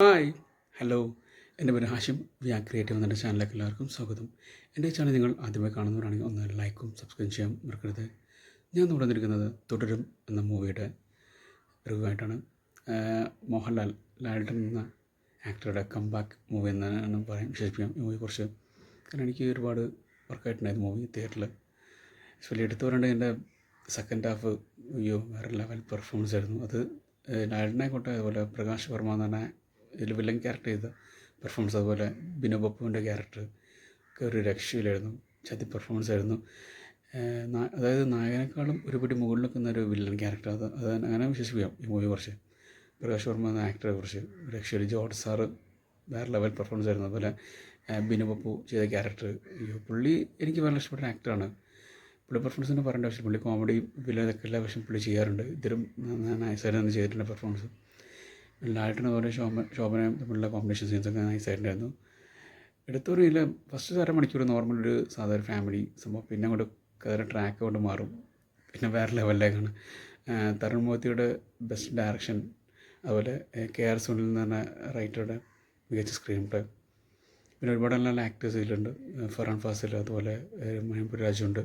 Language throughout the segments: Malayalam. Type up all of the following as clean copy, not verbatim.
ഹായ് ഹലോ, എൻ്റെ പേര് ഹാഷിം. വി ആർ ക്രിയേറ്റീവ് എന്ന ചാനലിലേക്ക് എല്ലാവർക്കും സ്വാഗതം. എൻ്റെ ചാനൽ നിങ്ങൾ ആദ്യമായി കാണുന്നവരാണെങ്കിൽ ഒന്ന് ലൈക്കും സബ്സ്ക്രൈബ് ചെയ്യാൻ മറക്കരുത്. ഞാൻ ഇവിടെ വന്നിരിക്കുന്നത് തുടരും എന്ന മൂവിയുടെ റിവ്യൂ ആയിട്ടാണ്. ലാലേട്ടൻ എന്ന ആക്ടറുടെ കംബാക്ക് മൂവി എന്നാണ് വിശേഷിപ്പിക്കാം ഈ മൂവിയെക്കുറിച്ച്. കാരണം എനിക്ക് ഒരുപാട് വർക്കായിട്ടുണ്ടായിരുന്നു മൂവി തിയേറ്ററിൽ. ആക്ച്വലി എടുത്തു പറയേണ്ടത് എൻ്റെ സെക്കൻഡ് ഹാഫ് വേറെ ലെവൽ പെർഫോമൻസ് ആയിരുന്നു. അത് ലാലേട്ടനായിക്കോട്ടെ, അതുപോലെ പ്രകാശ് വർമ്മ എന്ന് പറഞ്ഞാൽ ഇതിൽ വില്ലൻ ക്യാരക്ടർ ചെയ്ത പെർഫോമൻസ്, അതുപോലെ ബിനു ബപ്പുവിൻ്റെ ക്യാരക്ടർ ഒക്കെ ഒരു രക്ഷയിലായിരുന്നു. ചതി പെർഫോമൻസ് ആയിരുന്നു. അതായത് നായകനേക്കാളും ഒരുപടി മുകളിൽ നിൽക്കുന്ന ഒരു വില്ലൻ ക്യാരക്ടർ. അത് അങ്ങനെ വിശ്വസിക്കാം ഈ മൂവിയെ കുറിച്ച്. പ്രകാശ് വർമ്മ എന്ന ആക്ടറെ കുറിച്ച് രക്ഷയിൽ ജോർജ് സാറ് വേറെ ലെവൽ പെർഫോമൻസ് ആയിരുന്നു. അതുപോലെ ബിനു ബപ്പു ചെയ്ത ക്യാരക്ടർ, പുള്ളി എനിക്ക് വളരെ ഇഷ്ടപ്പെട്ട ആക്ടറാണ്. പുള്ളി പെർഫോമൻസിന് പറയേണ്ട ആവശ്യം, പുള്ളി കോമഡിയും വില്ലനൊക്കെ എല്ലാ പക്ഷം പുള്ളി ചെയ്യാറുണ്ട്. ഇതിലും നൈസായിട്ട് ചെയ്തിട്ടുണ്ട് പെർഫോമൻസ്. ലാലേട്ടനെ പോലെ ശോഭനയും തമ്മിലുള്ള കോമ്പിനേഷൻ സീൻസൊക്കെ നൈസായിട്ടുണ്ടായിരുന്നു. എടുത്തു പറയില്ല, ഫസ്റ്റ് 1/2 മണിക്കൂർ നോർമൽ ഒരു സാധാരണ ഫാമിലി സംഭവം, പിന്നെ അങ്ങോട്ട് കയറി ട്രാക്ക് കൊണ്ട് മാറും, പിന്നെ വേറെ ലെവലിലേക്കാണ്. തരുൺ മൂർത്തിയുടെ ബെസ്റ്റ് ഡയറക്ഷൻ, അതുപോലെ KR സുനിൽ എന്ന് പറഞ്ഞ റൈറ്ററുടെ മികച്ച സ്ക്രീൻ പ്ലേ, പിന്നെ ഒരുപാട് നല്ല ആക്ടേഴ്സ് ഇതിലുണ്ട്. ഫർഹാൻ ഫാസിൽ, അതുപോലെ മണിപ്പൂർ രാജുണ്ട്.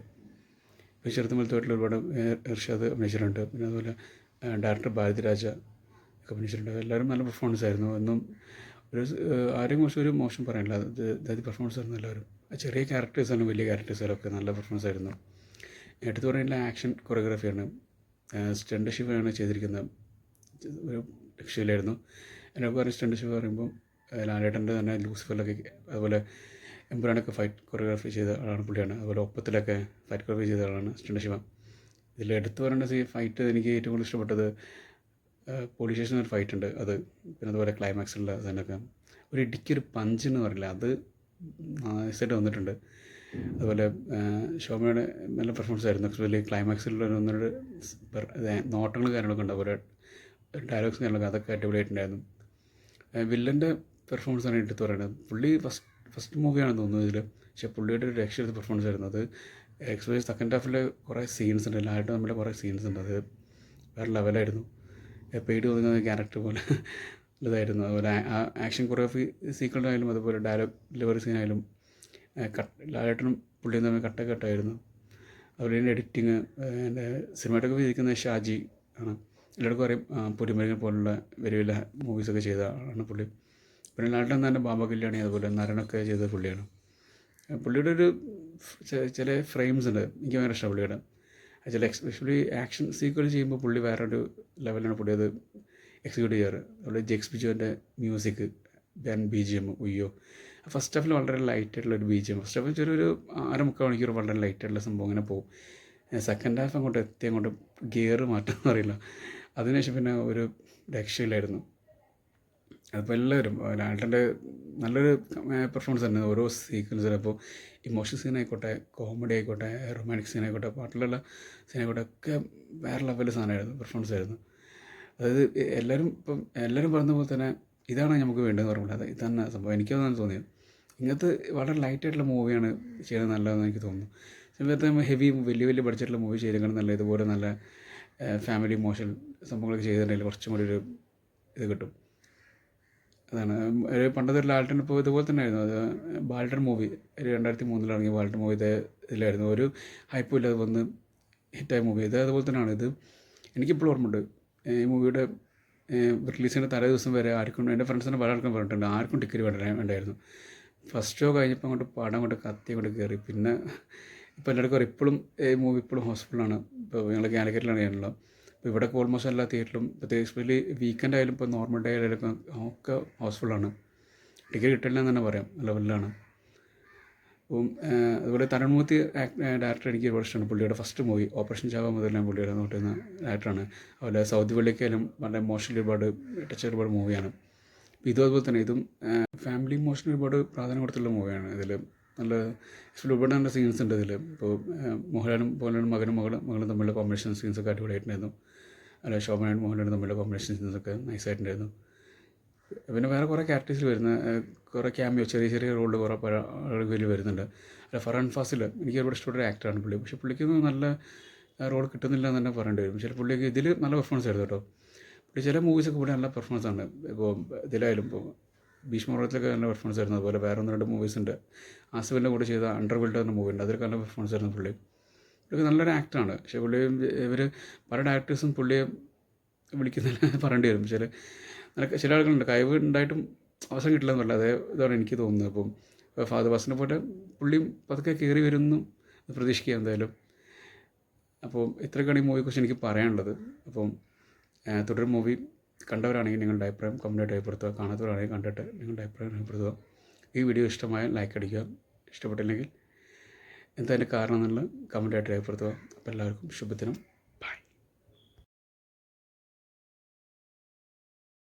ഇപ്പോൾ ചെറുത്തുമലത്തോട്ടിൽ ഒരുപാട് ഇർഷാദ് അഭിനയിച്ചിട്ടുണ്ട്. പിന്നെ അതുപോലെ ഡയറക്ടർ ഭാരതിരാജ ഒക്കെ അഭിനയിച്ചിട്ടുണ്ട്. എല്ലാവരും നല്ല പെർഫോമൻസ് ആയിരുന്നു. ഒന്നും ആരെയും കുറിച്ച് ഒരു മോശം പറയാനില്ല. അതായത് പെർഫോമൻസ് ആയിരുന്നു എല്ലാവരും. ചെറിയ ക്യാരക്ടേഴ്സാണ്, വലിയ ക്യാരക്ടേഴ്സാലൊക്കെ നല്ല പെർഫോമൻസ് ആയിരുന്നു. എടുത്തു പറയുന്ന ആക്ഷൻ കൊറിയോഗ്രാഫിയാണ്. സ്റ്റണ്ട് ശിവയാണ് ചെയ്തിരിക്കുന്നത്. ഒരു രക്ഷയിലായിരുന്നു. എന്നൊക്കെ പറയുന്ന സ്റ്റണ്ട് ശിവ പറയുമ്പം ലാലേട്ടൻ്റെ തന്നെ ലൂസിഫറിലൊക്കെ, അതുപോലെ എമ്പുരാനൊക്കെ ഫൈറ്റ് കൊറിയോഗ്രാഫി ചെയ്ത ആളാണ് പുള്ളിയാണ്. അതുപോലെ ഒപ്പത്തിലൊക്കെ ഫൈറ്റ് കൊറിയോഗ്രാഫി ചെയ്ത ആളാണ് സ്റ്റണ്ട് ശിവ. ഇതിൽ എടുത്തു പറയേണ്ട ഫൈറ്റ് എനിക്ക് ഏറ്റവും കൂടുതൽ ഇഷ്ടപ്പെട്ടത് പോലീസ് സ്റ്റേഷനിൽ ഒരു ഫൈറ്റ് ഉണ്ട്, അത്. പിന്നെ അതുപോലെ ക്ലൈമാക്സിലുള്ള അതിനൊക്കെ ഒരു ഇടിക്കൊരു പഞ്ച് എന്ന് പറയില്ല, അത് നൈസായിട്ട് വന്നിട്ടുണ്ട്. അതുപോലെ ശോഭനയുടെ നല്ല പെർഫോമൻസ് ആയിരുന്നു. ആക്ച്വലി ക്ലൈമാക്സിലുള്ള ഒന്നൊരു നോട്ടങ്ങൾ കാര്യങ്ങളൊക്കെ ഉണ്ട്, അതുപോലെ ഡയലോഗ്സ് കാര്യങ്ങളൊക്കെ, അതൊക്കെ അടിപൊളിയായിട്ടുണ്ടായിരുന്നു. വില്ലൻ്റെ പെർഫോമൻസാണ് എടുത്ത് പറയുന്നത്. പുള്ളി ഫസ്റ്റ് മൂവിയാണെന്ന് തോന്നുന്നു ഇതിൽ, പക്ഷേ പുള്ളിയുടെ ഒരു രക്ഷയുടെ പെർഫോമൻസ് ആയിരുന്നു. അത് എക്സ്പീരിയൻസ് സെക്കൻഡ് ഹാഫിൽ കുറേ സീൻസ് ഉണ്ട്, ലാലേട്ടൻ നമ്മുടെ കുറേ സീൻസ് ഉണ്ട്, അത് വേറെ ലെവലായിരുന്നു. പേടി തോന്നുന്ന ക്യാരക്ടർ പോലെ ഇതായിരുന്നു. അതുപോലെ ആക്ഷൻ കൊറിയോഗ്രാഫി സീക്വൻ്റായാലും, അതുപോലെ ഡയലോഗ് ഡെലിവറി സീനായാലും ലാലേട്ടനും പുള്ളിയും തമ്മിൽ കട്ടായിരുന്നു. അതുപോലെ തന്നെ എഡിറ്റിങ്, എൻ്റെ സിനിമാറ്റോഗ്രാഫി ഇരിക്കുന്ന ഷാജി ആണ്. എല്ലാവർക്കും അറിയാം, പൊടിമരുകൻ പോലുള്ള വലിയ വലിയ മൂവീസൊക്കെ ചെയ്ത ആളാണ് പുള്ളി. പിന്നെ ലാലേട്ടൻ തന്നെ ബാബ കല്യാണി, അതുപോലെ നരനൊക്കെ ചെയ്ത പുള്ളിയാണ്. പുള്ളിയുടെ ഒരു ചില ഫ്രെയിംസ് ഉണ്ട്, എനിക്ക് ഭയങ്കര ഇഷ്ടമാണ് പുള്ളിയുടെ. ചില എക്സ്പെഷ്യലി ആക്ഷൻ സീക്വൻസ് ചെയ്യുമ്പോൾ പുള്ളി വേറൊരു ലെവലിലാണ് പുള്ളി അത് എക്സിക്യൂട്ട് ചെയ്യാറ്. അതുപോലെ ജെക്സ് ബിജുവിൻ്റെ മ്യൂസിക്, BGM, ഉയ്യോ. ഫസ്റ്റ് ഹാഫിൽ വളരെ ലൈറ്റായിട്ടുള്ള ഒരു BGM, ഫസ്റ്റ് ഹാഫിൽ ചെറിയൊരു 1/4 മണിക്കൂർ വളരെ ലൈറ്റായിട്ടുള്ള സംഭവം അങ്ങനെ പോകും. സെക്കൻഡ് ഹാഫ് അങ്ങോട്ട് ഗിയർ മാറ്റാമെന്ന് അറിയില്ല. അതിനുശേഷം പിന്നെ ഒരു രക്ഷയിലായിരുന്നു. അതിപ്പോൾ എല്ലാവരും ലാലേട്ടൻ്റെ നല്ലൊരു പെർഫോമൻസ് തന്നെ ഓരോ സീക്വൻസിലും. അപ്പോൾ ഇമോഷണൽ സീനായിക്കോട്ടെ, കോമഡി ആയിക്കോട്ടെ, റൊമാൻറ്റിക് സീനായിക്കോട്ടെ, പാട്ടിലുള്ള സീനായിക്കോട്ടെ, ഒക്കെ വേറെ ലെവൽ സാധനമായിരുന്നു, പെർഫോമൻസ് ആയിരുന്നു. അതായത് എല്ലാവരും പറയുന്ന പോലെ തന്നെ ഇതാണ് നമുക്ക് വേണ്ടതെന്ന് പറഞ്ഞില്ല, അത് ഇതന്നെ സംഭവം. എനിക്കതാണ് തോന്നിയത്. ഇങ്ങനത്തെ വളരെ ലൈറ്റായിട്ടുള്ള മൂവിയാണ് ചെയ്യുന്നത് നല്ലതെന്ന് എനിക്ക് തോന്നുന്നു. സമയത്ത് ഹെവി വലിയ ബഡ്ജറ്റുള്ള മൂവി ചെയ്തേക്കണം നല്ല, ഇതുപോലെ നല്ല ഫാമിലി ഇമോഷണൽ സംഭവങ്ങളൊക്കെ ചെയ്തിട്ടുണ്ടെങ്കിൽ കുറച്ചും കൂടി ഒരു ഇത് കിട്ടും. അതാണ് പണ്ടത്തെ ഒരു ലാലേട്ടൻ. ഇപ്പോൾ ഇതുപോലെ തന്നെ ആയിരുന്നു. അത് ബാലട്ടൻ മൂവി 2003 ഇറങ്ങിയ ബാലട്ടൻ മൂവി ഇതിലായിരുന്നു. ഒരു ഹൈപ്പും ഇല്ലാതെ വന്ന് ഹിറ്റായ മൂവി. അതുപോലെ തന്നെയാണ് ഇത്. എനിക്കിപ്പോഴും ഓർമ്മയുണ്ട് ഈ മൂവിയുടെ റിലീസിൻ്റെ തലേ ദിവസം വരെ ആർക്കും, എൻ്റെ ഫ്രണ്ട്സിനെ പല ആൾക്കും പറഞ്ഞിട്ടുണ്ട്, ആർക്കും ടിക്കറ്റ് വേണ്ടായിരുന്നു. ഫസ്റ്റ് ഷോ കഴിഞ്ഞപ്പോൾ പടം കത്തി കയറി. പിന്നെ ഇപ്പോൾ എല്ലാവർക്കും അറിയാം, ഇപ്പോഴും ഈ മൂവി ഇപ്പോഴും ഹൗസ്ഫുള്ളാണ്. ഇപ്പോൾ ഞങ്ങൾ കാലിക്കറ്റിലാണ് ചെയ്യാനുള്ളത്. ഇപ്പോൾ ഇവിടെ ഓൾമോസ്റ്റ് എല്ലാ തിയേറ്ററിലും, പ്രത്യേകിച്ച് എസ്പെഷ്യലി വീക്കെൻഡ് ആയാലും ഇപ്പോൾ നോർമൽ ഡേ ആയാലും ഒക്കെ ഹൗസ്ഫുള്ളാണ്. ടിക്കറ്റ് കിട്ടില്ല എന്ന് തന്നെ പറയാം, ലെവലിലാണ്. അപ്പം അതുപോലെ തരുൺ മൂർത്തി ഡയറക്ടർ എനിക്ക് ഒരുപാട് ഇഷ്ടമാണ്. പുള്ളിയുടെ ഫസ്റ്റ് മൂവി ഓപ്പറേഷൻ ചാവ മുതൽ ഞാൻ പുള്ളിയുടെ നോട്ടുന്ന ഡയറക്ടറാണ്. അതുപോലെ സൗദി വെള്ളിക്കായാലും വളരെ ഇമോഷണൽ ഒരുപാട് മൂവിയാണ്. അതുപോലെ തന്നെ ഇതും ഫാമിലി ഇമോഷണൽ ഒരുപാട് പ്രാധാന്യം കൊടുത്തുള്ള മൂവിയാണ്. ഇതിൽ നല്ല ഒരുപാട് നല്ല സീൻസ് ഉണ്ട് ഇതിൽ. ഇപ്പോൾ മോഹൻലാലും മകളും തമ്മിലുള്ള കോമ്പിനേഷൻ സീൻസൊക്കെ അടിപൊളിയായിട്ടുണ്ടായിരുന്നു. അല്ല, ശോഭനയും മോഹൻലാലും തമ്മിലുള്ള കോമ്പിനേഷൻ സീൻസൊക്കെ നൈസായിട്ടുണ്ടായിരുന്നു. പിന്നെ വേറെ കുറേ ക്യാരക്ടേഴ്സിൽ വരുന്ന കുറേ ക്യാമിയോ, ചെറിയ റോളിൽ കുറേ പല ആളുകളിൽ വരുന്നുണ്ട്. അല്ല, ഫർഹാൻ ഫാസിൽ എനിക്ക് ഒരുപാട് ഇഷ്ടപ്പെട്ടൊരു ആക്ടറാണ് പുള്ളി. പക്ഷേ പുള്ളിക്കൊന്നും നല്ല റോൾ കിട്ടുന്നില്ല എന്ന് തന്നെ പറയേണ്ടി വരും. പക്ഷേ പുള്ളിക്ക് ഇതിൽ നല്ല പെർഫോമൻസ് ആയിരുന്നു കേട്ടോ. ചില മൂവീസൊക്കെ ഇവിടെ നല്ല പെർഫോമൻസ് ആണ്. ഇപ്പോൾ ഇതിലായാലും ഇപ്പോൾ ഭീഷ്മപർവ്വത്തിലൊക്കെ നല്ല പെർഫോമൻസ് ആയിരുന്നു. അതുപോലെ വേറെ 1-2 മൂവീസ് ഉണ്ട്. ആസിഫിൻ്റെ കൂടെ ചെയ്ത അണ്ടർവേൾഡ് എന്ന മൂവി ഉണ്ട്, അതിലൊക്കെ നല്ല പെർഫോമൻസ് ആയിരുന്നു പുള്ളി. പുള്ളിയൊക്കെ നല്ലൊരു ആക്ടറാണ്. പക്ഷേ പുള്ളിയും ഇവർ പല ഡയറക്ടേഴ്സും പുള്ളിയെ വിളിക്കുന്നില്ല പറയേണ്ടി വരും. ചില ആളുകളുണ്ട് കഴിവ് ഉണ്ടായിട്ടും അവസരം കിട്ടില്ല എന്നല്ല, അതേ ഇതാണ് എനിക്ക് തോന്നുന്നത്. അപ്പം ഫഹദ് ഫാസിലിനെ പോലെ പുള്ളിയും പതുക്കെ കയറി വരുന്നു പ്രതീക്ഷിക്കുക എന്തായാലും. അപ്പോൾ ഇത്രയൊക്കെയാണ് ഈ മൂവിയെക്കുറിച്ച് എനിക്ക് പറയാനുള്ളത്. അപ്പം തുടരും മൂവി കണ്ടവരാണെങ്കിൽ നിങ്ങളുടെ അഭിപ്രായം കമൻറ്റായിട്ട് രേഖപ്പെടുത്തുക, കാണാത്തവരാണെങ്കിൽ കണ്ടിട്ട് നിങ്ങളുടെ അഭിപ്രായം രേഖപ്പെടുത്തുക. ഈ വീഡിയോ ഇഷ്ടമായാൽ ലൈക്ക് അടിക്കുക, ഇഷ്ടപ്പെട്ടില്ലെങ്കിൽ എന്തായാലും കാരണം എന്നുള്ള കമൻറ്റായിട്ട് രേഖപ്പെടുത്തുക. അപ്പോൾ എല്ലാവർക്കും ശുഭദിനം.